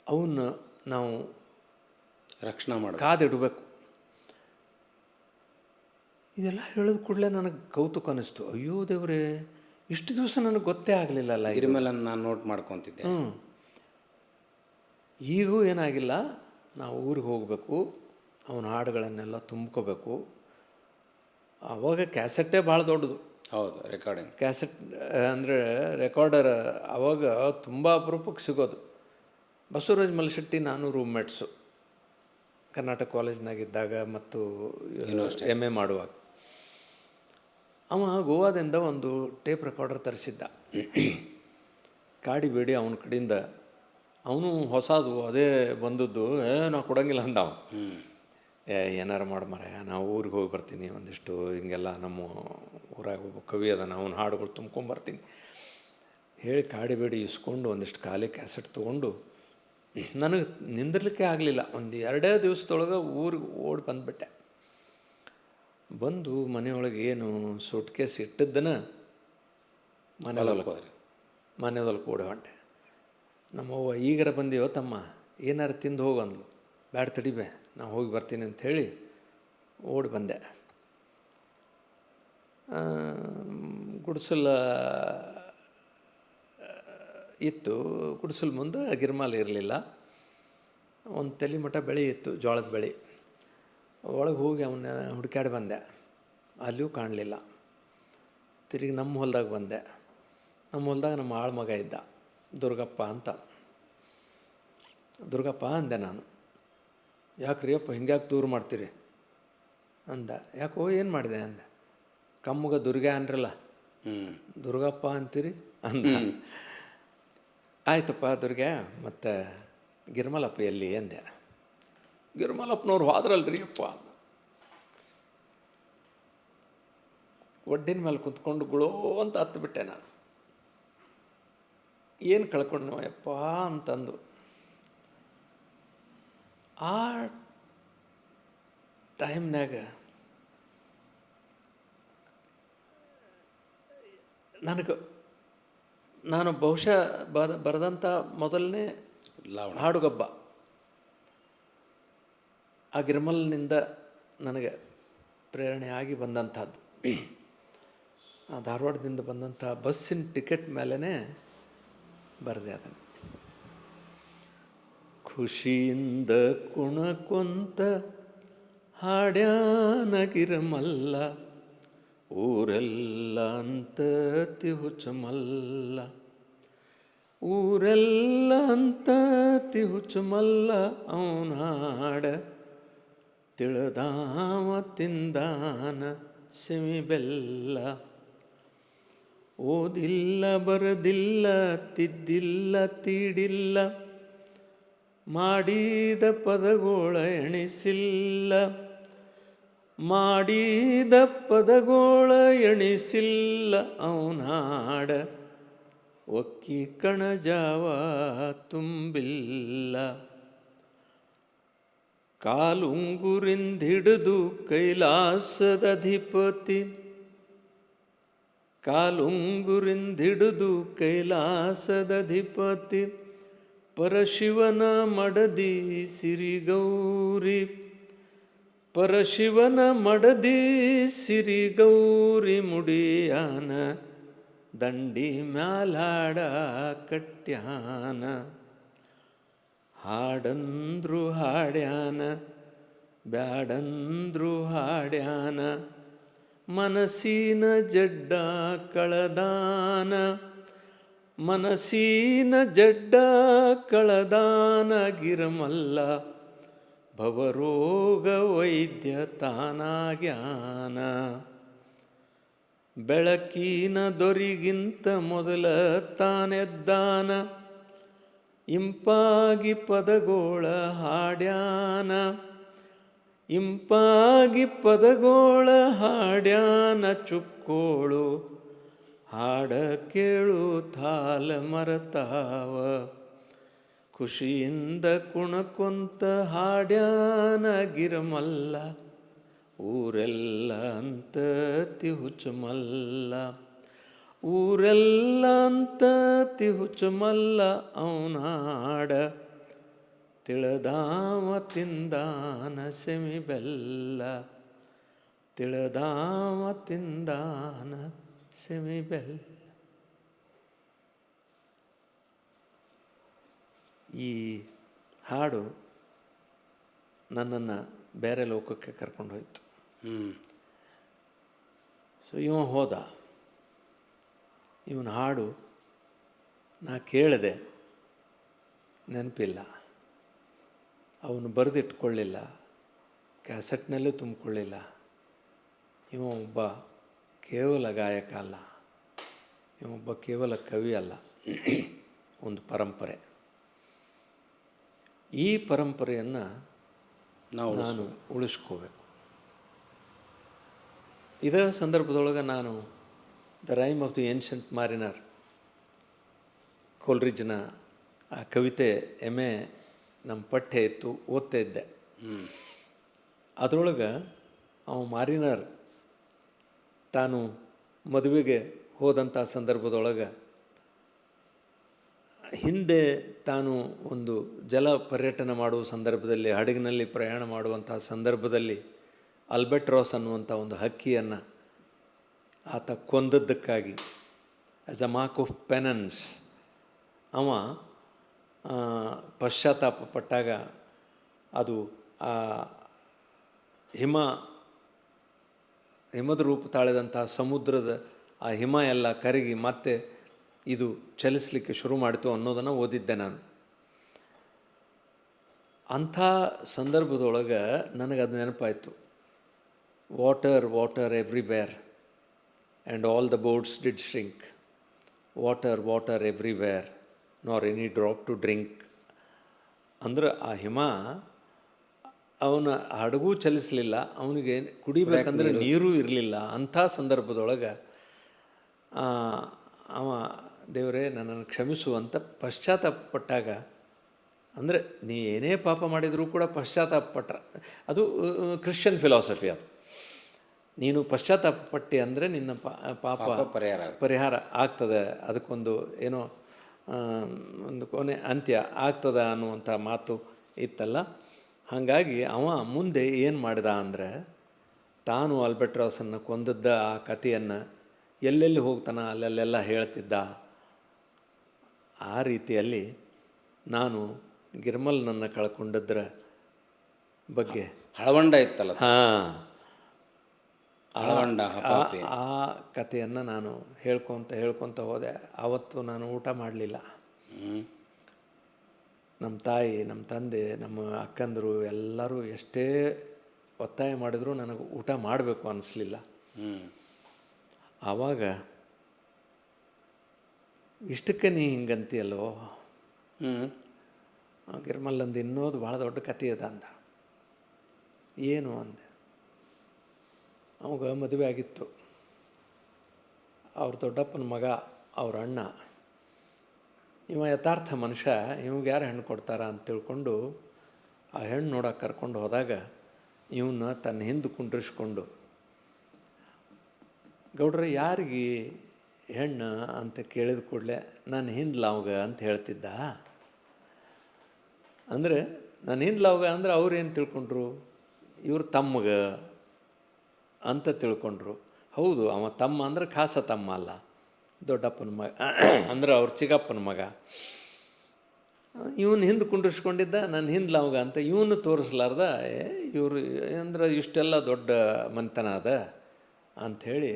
ಅವನ್ನ ನಾವು ರಕ್ಷಣೆ ಮಾಡಿ ಕಾದಿಡಬೇಕು. ಇದೆಲ್ಲ ಹೇಳಿದ ಕೂಡಲೇ ನನಗೆ ಕೌತುಕ ಅನ್ನಿಸ್ತು. ಅಯ್ಯೋ ದೇವ್ರೇ, ಇಷ್ಟು ದಿವಸ ನನಗೆ ಗೊತ್ತೇ ಆಗಲಿಲ್ಲಲ್ಲ. ಗಿರಿಮೇಲೆ ನಾನು ನೋಟ್ ಮಾಡ್ಕೊತಿದ್ದೆ. ಈಗೂ ಏನಾಗಿಲ್ಲ, ನಾವು ಊರಿಗೆ ಹೋಗಬೇಕು, ಅವನ ಹಾಡುಗಳನ್ನೆಲ್ಲ ತುಂಬ್ಕೋಬೇಕು. ಆವಾಗ ಕ್ಯಾಸೆಟ್ಟೇ ಭಾಳ ದೊಡ್ಡದು. ಹೌದು, ರೆಕಾರ್ಡಿಂಗ್ ಕ್ಯಾಸೆಟ್ ಅಂದರೆ ರೆಕಾರ್ಡರ್ ಆವಾಗ ತುಂಬ ಅಪರೂಪಕ್ಕೆ ಸಿಗೋದು. ಬಸವರಾಜ್ ಮಲ್ಶೆಟ್ಟಿ ನಾನು ರೂಮ್ಮೇಟ್ಸು ಕರ್ನಾಟಕ ಕಾಲೇಜ್ನಾಗಿದ್ದಾಗ ಮತ್ತು MA ಮಾಡುವಾಗ. ಅವ ಗೋವಾದಿಂದ ಒಂದು ಟೇಪ್ ರೆಕಾರ್ಡರ್ ತರಿಸಿದ್ದ. ಕಾಡಿಬೇಡಿ ಅವನ ಕಡೆಯಿಂದ. ಅವನು ಹೊಸದು ಅದೇ ಬಂದದ್ದು. ನಾವು ಕೊಡೋಂಗಿಲ್ಲ ಅಂದ ಅವ. ಏನಾರು ಮಾಡಿ ಮಾರಾಯ, ನಾವು ಊರಿಗೆ ಹೋಗಿ ಬರ್ತೀನಿ, ಒಂದಿಷ್ಟು ಹಿಂಗೆಲ್ಲ ನಮ್ಮ ಊರಾಗ ಒಬ್ಬ ಕವಿ ಅದಾನ, ಅವನ ಹಾಡುಗಳು ತುಂಬ್ಕೊಂಬರ್ತೀನಿ ಹೇಳಿ ಕಾಡಿಬೇಡಿ ಇಸ್ಕೊಂಡು ಒಂದಿಷ್ಟು ಖಾಲಿ ಕ್ಯಾಸೆಟ್ ತೊಗೊಂಡು ನನಗೆ ನಿಂದಿರ್ಲಿಕ್ಕೆ ಆಗಲಿಲ್ಲ. ಒಂದು 2 ದಿವಸದೊಳಗೆ ಊರಿಗೆ ಓಡಿ ಬಂದುಬಿಟ್ಟೆ. ಬಂದು ಮನೆಯೊಳಗೆ ಏನು ಸೂಟ್ಕೇಸ್ ಇಟ್ಟಿದ್ದನ ಮನೆಯೊಳಗೆ ಓಡಿ ಹೊಂಟೆ. ನಮ್ಮವ್ವ ಈಗರ ಬಂದೀವ ತಮ್ಮ, ಏನಾರು ತಿಂದು ಹೋಗು ಅಂದ್ಲು. ಬ್ಯಾಡ ತಡಿಬೆ, ನಾನು ಹೋಗಿ ಬರ್ತೀನಿ ಅಂಥೇಳಿ ಓಡಿ ಬಂದೆ. ಗುಡಿಸಲ ಇತ್ತು, ಗುಡಿಸಲು ಮುಂದೆ ಗಿರ್ಮಾಲ ಇರಲಿಲ್ಲ. ಒಂದು ತಲೆ ಮಠ ಬೆಳೆ ಇತ್ತು, ಜೋಳದ ಬೆಳೆ. ಒಳಗೆ ಹೋಗಿ ಅವನ್ನ ಹುಡುಕಾಡಿ ಬಂದೆ, ಅಲ್ಲಿಯೂ ಕಾಣಲಿಲ್ಲ. ತಿರುಗಿ ನಮ್ಮ ಹೊಲ್ದಾಗ ಬಂದೆ. ನಮ್ಮ ಹೊಲ್ದಾಗ ನಮ್ಮ ಆಳು ಮಗ ಇದ್ದ, ದುರ್ಗಪ್ಪ ಅಂತ. ದುರ್ಗಪ್ಪ ಅಂದೆ ನಾನು. ಯಾಕ್ರಿ ಅಪ್ಪ ಹಿಂಗ್ಯಾಕೆ ದೂರ ಮಾಡ್ತೀರಿ ಅಂದ. ಯಾಕೋ ಏನು ಮಾಡಿದೆ ಅಂದೆ. ಕಮ್ಮಗ ದುರ್ಗೆ ಅನ್ರಲ್ಲ, ದುರ್ಗಪ್ಪ ಅಂತೀರಿ ಅಂದ. ಆಯ್ತಪ್ಪ ದುರ್ಗೆ, ಮತ್ತು ಗಿರ್ಮಲಪ್ಪ ಎಲ್ಲಿ ಅಂದೆ. ಗಿರ್ಮಲಪ್ಪನವ್ರು ಹೋದ್ರಲ್ರಿ ಅಪ್ಪ. ಒಡ್ಡಿನ ಮೇಲೆ ಕುತ್ಕೊಂಡು ಗುಳೋ ಅಂತ ಹತ್ತುಬಿಟ್ಟೆ ನಾನು. ಏನು ಕಳ್ಕೊಂಡು ಯಪ್ಪ ಅಂತಂದು. ಆ ಟೈಮ್ನಾಗ ನಾನು ಬಹುಶಃ ಬರೆದಂಥ ಮೊದಲನೇ ಹಾಡುಗಬ್ಬ ಆ ಗಿರ್ಮಲ್ನಿಂದ ನನಗೆ ಪ್ರೇರಣೆ ಆಗಿ ಬಂದಂಥದ್ದು. ಆ ಧಾರವಾಡದಿಂದ ಬಂದಂಥ ಬಸ್ಸಿನ ಟಿಕೆಟ್ ಮೇಲೇ ಬರೆದೆ ಅದನ್ನು. ಖುಷಿಯಿಂದ ಕುಣಕೊಂತ ಹಾಡ್ಯಾನ ಗಿರ್ಮಲ್ಲ, ಊರೆಲ್ಲ ಅಂತ ತಿಹುಚಮಲ್ಲ, ಊರೆಲ್ಲ ಅಂತ ತಿಹುಚಮಲ್ಲ, ಅವನ ಹಾಡ ತಿಳ್ದಾವ ತಿಂದಾನ ಸೆಮಿ ಬೆಲ್ಲ. ಓದಿಲ್ಲ ಬರದಿಲ್ಲ ತಿದ್ದಿಲ್ಲ ತೀಡಿಲ್ಲ, ಮಾಡಿದ ಪದಗೋಳ ಎಣಿಸಿಲ್ಲ, ಮಾಡಿದ ಪದಗೋಳ ಎಣಿಸಿಲ್ಲ, ಅವನ ಹಾಡ ಒಕ್ಕಿ ಕಣಜಾವ ತುಂಬಿಲ್ಲ. ಕಾಲುಂಗುರಿಂದಿಡಿದು ಕೈಲಾಸದ ಅಧಿಪತಿ, ಕಾಲುಂಗುರಿಂದಿಡಿದು ಕೈಲಾಸದ ಅಧಿಪತಿ, ಪರಶಿವನ ಮಡದಿ ಸಿರಿಗೌರಿ, ಪರಶಿವನ ಮಡದಿ ಸಿರಿಗೌರಿ, ಮುಡಿಯಾನ ದಂಡಿ ಮ್ಯಾಲಾಡ ಕಟ್ಯಾನ. ಹಾಡಂದ್ರು ಹಾಡ್ಯಾನ ಬ್ಯಾಡಂದ್ರು ಹಾಡ್ಯಾನ, ಮನಸ್ಸಿನ ಜಡ್ಡ ಕಳದಾನ, ಮನಸ್ಸಿನ ಜಡ್ಡ ಕಳದಾನ ಗಿರ್ಮಲ್ಲ, ಭವರೋಗ ವೈದ್ಯ ತಾನಾಗ್ಯಾನ. ಬೆಳಕಿನ ದೊರಿಗಿಂತ ಮೊದಲ ತಾನೆದ್ದಾನ, ಇಂಪಾಗಿ ಪದಗೋಳ ಹಾಡ್ಯಾನ, ಇಂಪಾಗಿ ಪದಗೋಳ ಹಾಡ್ಯಾನ. ಚುಕ್ಕೋಳು ಹಾಡ ಕೇಳು ತಾಲ ಮರತಾವ, ಖುಷಿಯಿಂದ ಕುಣಕೊಂತ ಹಾಡ್ಯಾನ ಗಿರ್ಮಲ್ಲ, ಊರೆಲ್ಲ ಅಂತ ತಿಹುಚಮಲ್ಲ, ಊರೆಲ್ಲ ಅಂತ ತಿಹುಚಮಲ್ಲ, ಅವನ ಹಾಡ ತಿಳ್ದಾವ ತಿಂದಾನ ಸೆಮಿ ಬೆಲ್ಲ, ತಿಳ್ದಾವ ತಿಂದಾನ ಸೆಮಿ ಬೆಲ್ಲ. ಈ ಹಾಡು ನನ್ನನ್ನು ಬೇರೆ ಲೋಕಕ್ಕೆ ಕರ್ಕೊಂಡು ಹೋಯಿತು. ಸೊ ಇವ ಹೋದ, ಇವನ ಹಾಡು ನಾ ಕೇಳಿದೆ, ನೆನಪಿಲ್ಲ, ಅವನು ಬರೆದಿಟ್ಕೊಳ್ಳಿಲ್ಲ, ಕ್ಯಾಸೆಟ್ನಲ್ಲೂ ತುಂಬಿಕೊಳ್ಳಿಲ್ಲ. ಇವ ಒಬ್ಬ ಕೇವಲ ಗಾಯಕ ಅಲ್ಲ, ಇವೊಬ್ಬ ಕೇವಲ ಕವಿ ಅಲ್ಲ, ಒಂದು ಪರಂಪರೆ. ಈ ಪರಂಪರೆಯನ್ನು ನಾನು ಉಳಿಸ್ಕೋಬೇಕು. ಇದರ ಸಂದರ್ಭದೊಳಗೆ ನಾನು the rime of the ancient mariner, ಕೋಲ್ರಿಜ್ನ ಆ ಕವಿತೆ ಎಮ್ಮೆ ನಮ್ಮ ಪಠ್ಯ ಇತ್ತು, ಓದ್ತಾ ಇದ್ದೆ. ಅದರೊಳಗೆ ಅವ ಮಾರಿನರ್ ತಾನು ಮದುವೆಗೆ ಹೋದಂಥ ಸಂದರ್ಭದೊಳಗೆ ಹಿಂದೆ ತಾನು ಒಂದು ಜಲ ಪರ್ಯಟನೆ ಮಾಡುವ ಸಂದರ್ಭದಲ್ಲಿ, ಹಡಗಿನಲ್ಲಿ ಪ್ರಯಾಣ ಮಾಡುವಂಥ ಸಂದರ್ಭದಲ್ಲಿ ಅಲ್ಬೆಟ್ರಾಸ್ ಅನ್ನುವಂಥ ಒಂದು ಹಕ್ಕಿಯನ್ನು ಆತ ಕೊಂದದ್ದಕ್ಕಾಗಿ ಆ್ಯಸ್ ಅ ಮಾರ್ಕ್ ಆಫ್ ಪೆನನ್ಸ್ ಅವ ಪಶ್ಚಾತ್ತಾಪ ಪಟ್ಟಾಗ ಅದು ಆ ಹಿಮದ ರೂಪ ತಾಳಿದಂಥ ಸಮುದ್ರದ ಆ ಹಿಮ ಎಲ್ಲ ಕರಗಿ ಮತ್ತೆ ಇದು ಚಲಿಸಲಿಕ್ಕೆ ಶುರು ಮಾಡಿತು ಅನ್ನೋದನ್ನು ಓದಿದ್ದೆ ನಾನು. ಅಂಥ ಸಂದರ್ಭದೊಳಗೆ ನನಗದು ನೆನಪಾಯಿತು. Water water everywhere and all the boats did shrink, water water everywhere nor any drop to drink ಅಂದ್ರೆ ಆ ಹಿಮ ಅವನ ಹಡಗೂ ಚಲಿಸಲಿಲ್ಲ, ಅವನಿಗೆ ಕುಡಿಬೇಕಂದ್ರೆ ನೀರೂ ಇರಲಿಲ್ಲ. ಅಂಥ ಸಂದರ್ಭದೊಳಗೆ ಅವ ದೇವರೇ ನನ್ನನ್ನು ಕ್ಷಮಿಸು ಅಂತ ಪಶ್ಚಾತ್ತಾಪಪಟ್ಟಾಗ, ಅಂದರೆ ನೀ ಏನೇ ಪಾಪ ಮಾಡಿದರೂ ಕೂಡ ಪಶ್ಚಾತ್ತಾಪಪಟ್ರೆ ಅದು ಕ್ರಿಶ್ಚಿಯನ್ ಫಿಲಾಸಫಿ. ಅದು ನೀನು ಪಶ್ಚಾತ್ತಾಪಪಟ್ಟಿ ಅಂದರೆ ನಿನ್ನ ಪಾಪ ಪರಿಹಾರ ಆಗ್ತದೆ, ಅದಕ್ಕೊಂದು ಏನೋ ಒಂದು ಕೊನೆ ಅಂತ್ಯ ಆಗ್ತದ ಅನ್ನುವಂಥ ಮಾತು ಇತ್ತಲ್ಲ. ಹಾಗಾಗಿ ಅವ ಮುಂದೆ ಏನು ಮಾಡಿದ ಅಂದರೆ, ತಾನು ಆಲ್ಬರ್ಟ್ರಾಸನ್ನು ಕೊಂದದ್ದ ಆ ಕಥೆಯನ್ನು ಎಲ್ಲೆಲ್ಲಿ ಹೋಗ್ತಾನೆ ಅಲ್ಲೆಲ್ಲ ಹೇಳ್ತಿದ್ದ. ಆ ರೀತಿಯಲ್ಲಿ ನಾನು ಗಿರ್ಮಲ್ನನ್ನು ಕಳ್ಕೊಂಡದ್ರ ಬಗ್ಗೆ ಹಳವಂಡ ಇತ್ತಲ್ಲ, ಹಳವಂಡ ಆ ಕಥೆಯನ್ನು ನಾನು ಹೇಳ್ಕೊತ ಹೋದೆ. ಆವತ್ತು ನಾನು ಊಟ ಮಾಡಲಿಲ್ಲ. ನಮ್ಮ ತಾಯಿ, ನಮ್ಮ ತಂದೆ, ನಮ್ಮ ಅಕ್ಕಂದರು ಎಲ್ಲರೂ ಎಷ್ಟೇ ಒತ್ತಾಯ ಮಾಡಿದರೂ ನನಗೆ ಊಟ ಮಾಡಬೇಕು ಅನ್ನಿಸ್ಲಿಲ್ಲ. ಆವಾಗ ಇಷ್ಟಕ್ಕೆ ನೀ ಹಿಂಗಂತೀಯಲ್ಲೋ, ಗಿರ್ಮಲ್ಲಂದು ಇನ್ನೋದು ಭಾಳ ದೊಡ್ಡ ಕಥೆ ಅದ ಅಂದ. ಏನು ಅಂದೆ. ಅವಾಗ ಮದುವೆ ಆಗಿತ್ತು. ಅವ್ರ ದೊಡ್ಡಪ್ಪನ ಮಗ, ಅವ್ರ ಅಣ್ಣ, ಇವ ಯಥಾರ್ಥ ಮನುಷ್ಯ, ಇವ್ಗೆ ಯಾರು ಹೆಣ್ಣು ಕೊಡ್ತಾರ ಅಂತ ತಿಳ್ಕೊಂಡು ಆ ಹೆಣ್ಣು ನೋಡೋಕೆ ಕರ್ಕೊಂಡು ಹೋದಾಗ ಇವನ್ನ ತನ್ನ ಹಿಂದೆ ಕುಂಡ್ರಿಸ್ಕೊಂಡು, ಗೌಡ್ರ ಯಾರಿಗೆ ಹೆಣ್ಣು ಅಂತ ಕೇಳಿದ ಕೂಡಲೇ ನಾನು ಹಿಂದ್ಲವ್ಗ ಅಂತ ಹೇಳ್ತಿದ್ದ. ಅಂದರೆ ನಾನು ಹಿಂದ್ಲವ್ಗ ಅಂದರೆ ಅವ್ರೇನು ತಿಳ್ಕೊಂಡ್ರು, ಇವ್ರು ತಮ್ಮಗ ಅಂತ ತಿಳ್ಕೊಂಡ್ರು. ಹೌದು, ಅವ ತಮ್ಮ ಅಂದ್ರೆ ಖಾಸ ತಮ್ಮ ಅಲ್ಲ, ದೊಡ್ಡಪ್ಪನ ಮಗ ಅಂದ್ರೆ ಅವ್ರ ಚಿಕ್ಕಪ್ಪನ ಮಗ. ಇವನು ಹಿಂದೆ ಕುಂಡ್ರಿಸ್ಕೊಂಡಿದ್ದ, ನಾನು ಹಿಂದ್ಲವ್ಗ ಅಂತ. ಇವನು ತೋರಿಸ್ಲಾರ್ದ ಇವರು ಅಂದ್ರೆ ಇಷ್ಟೆಲ್ಲ ದೊಡ್ಡ ಮನೆತನ ಅದ ಅಂಥೇಳಿ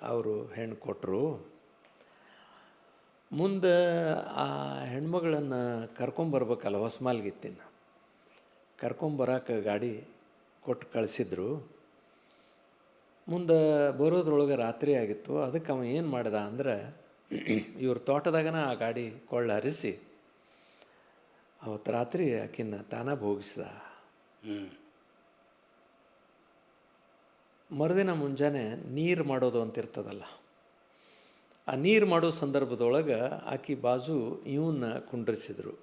ಅವರು ಹೆಣ್ಣು ಕೊಟ್ಟರು. ಮುಂದೆ ಆ ಹೆಣ್ಮಗಳನ್ನು ಕರ್ಕೊಂಬರ್ಬೇಕಲ್ಲ, ಹೊಸಮಾಲ್ಗಿತ್ತಿನ ಕರ್ಕೊಂಬರಕ್ಕೆ ಗಾಡಿ ಕೊಟ್ಟು ಕಳಿಸಿದ್ರು. ಮುಂದೆ ಬರೋದ್ರೊಳಗೆ ರಾತ್ರಿ ಆಗಿತ್ತು. ಅದಕ್ಕೆ ಅವ ಏನು ಮಾಡ್ದ ಅಂದ್ರೆ, ಇವ್ರ ತೋಟದಾಗನ ಆ ಗಾಡಿ ಕೊಳ್ಳ ಹರಿಸಿ ಅವತ್ತು ರಾತ್ರಿ ಆಕಿನ್ನ ತಾನ ಭೋಗಿಸ್ದ. ಮರುದಿನ ಮುಂಜಾನೆ ನೀರು ಮಾಡೋದು ಅಂತಿರ್ತದಲ್ಲ, ಆ ನೀರು ಮಾಡೋ ಸಂದರ್ಭದೊಳಗೆ ಆಕಿ ಬಾಜು ಇವನ್ನ ಕುಂಡ್ರಿಸಿದ್ರು.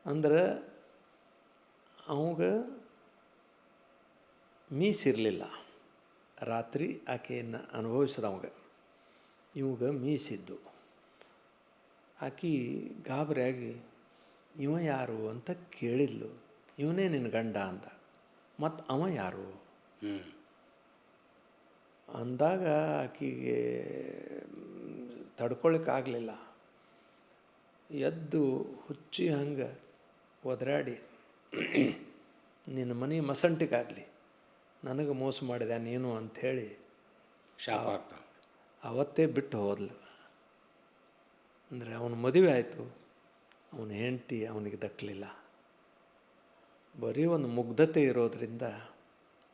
ಅಂದ್ರೆ ಅವಾಗ ಮೀಸಿರಲಿಲ್ಲ. ರಾತ್ರಿ ಆಕೆಯನ್ನು ಅನುಭವಿಸಿದವಾಗ ಇವಾಗ ಮೀಸಿದ್ದು. ಆಕೆ ಗಾಬರಿಯಾಗಿ ಇವ ಯಾರು ಅಂತ ಕೇಳಿದ್ಲು. ಇವನೇ ನಿನ್ನ ಗಂಡ ಅಂತ. ಮತ್ತು ಅವ ಯಾರು ಅಂದಾಗ ಆಕೆಗೆ ತಡ್ಕೊಳ್ಳಿಕ್ಕಾಗಲಿಲ್ಲ. ಎದ್ದು ಹುಚ್ಚಿ ಹಂಗೆ ಒದರಾಡಿ, ನಿನ್ನ ಮನೆ ಮಸಂಟಿಗಾಗಲಿ, ನನಗೆ ಮೋಸ ಮಾಡಿದೆ ನೀನು ಅಂಥೇಳಿ ಶಾಪ ಆಗ್ತಾ ಅವತ್ತೇ ಬಿಟ್ಟು ಹೋದ್ಲು. ಅಂದರೆ ಅವನ ಮದುವೆ ಆಯಿತು, ಅವನ ಹೆಂಡತಿ ಅವನಿಗೆ ದಕ್ಕಲಿಲ್ಲ. ಬರೀ ಒಂದು ಮುಗ್ಧತೆ ಇರೋದರಿಂದ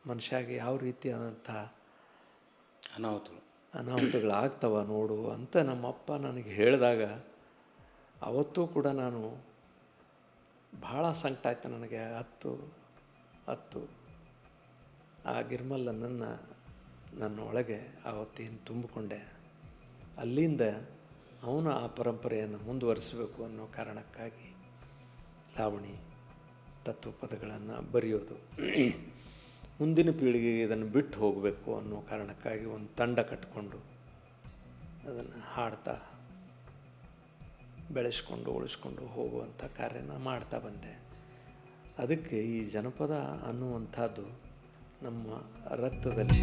ಮನುಷ್ಯಾಗೆ ಯಾವ ರೀತಿಯಾದಂಥ ಅನಾಹುತಗಳಾಗ್ತವ ನೋಡು ಅಂತ ನಮ್ಮಪ್ಪ ನನಗೆ ಹೇಳಿದಾಗ ಅವತ್ತೂ ಕೂಡ ನಾನು ಭಾಳ ಸಂಕಟ ಆಯ್ತು ನನಗೆ. ಹತ್ತು ಆ ಗಿರ್ಮಲ್ಲನನ್ನು ನನ್ನ ಒಳಗೆ ಆವತ್ತೇನು ತುಂಬಿಕೊಂಡೆ. ಅಲ್ಲಿಂದ ಅವನು ಆ ಪರಂಪರೆಯನ್ನು ಮುಂದುವರಿಸಬೇಕು ಅನ್ನೋ ಕಾರಣಕ್ಕಾಗಿ ಲಾವಣಿ ತತ್ವಪದಗಳನ್ನು ಬರೆಯೋದು, ಮುಂದಿನ ಪೀಳಿಗೆಗೆ ಇದನ್ನು ಬಿಟ್ಟು ಹೋಗಬೇಕು ಅನ್ನೋ ಕಾರಣಕ್ಕಾಗಿ ಒಂದು ತಂಡ ಕಟ್ಟಿಕೊಂಡು ಅದನ್ನು ಹಾಡ್ತಾ ಬೆಳೆಸ್ಕೊಂಡು ಉಳಿಸ್ಕೊಂಡು ಹೋಗುವಂಥ ಕಾರ್ಯನ ಮಾಡ್ತಾ ಬಂದೆ. ಅದಕ್ಕೆ ಈ ಜನಪದ ಅನ್ನುವಂಥದ್ದು ನಮ್ಮ ರಕ್ತದಲ್ಲಿ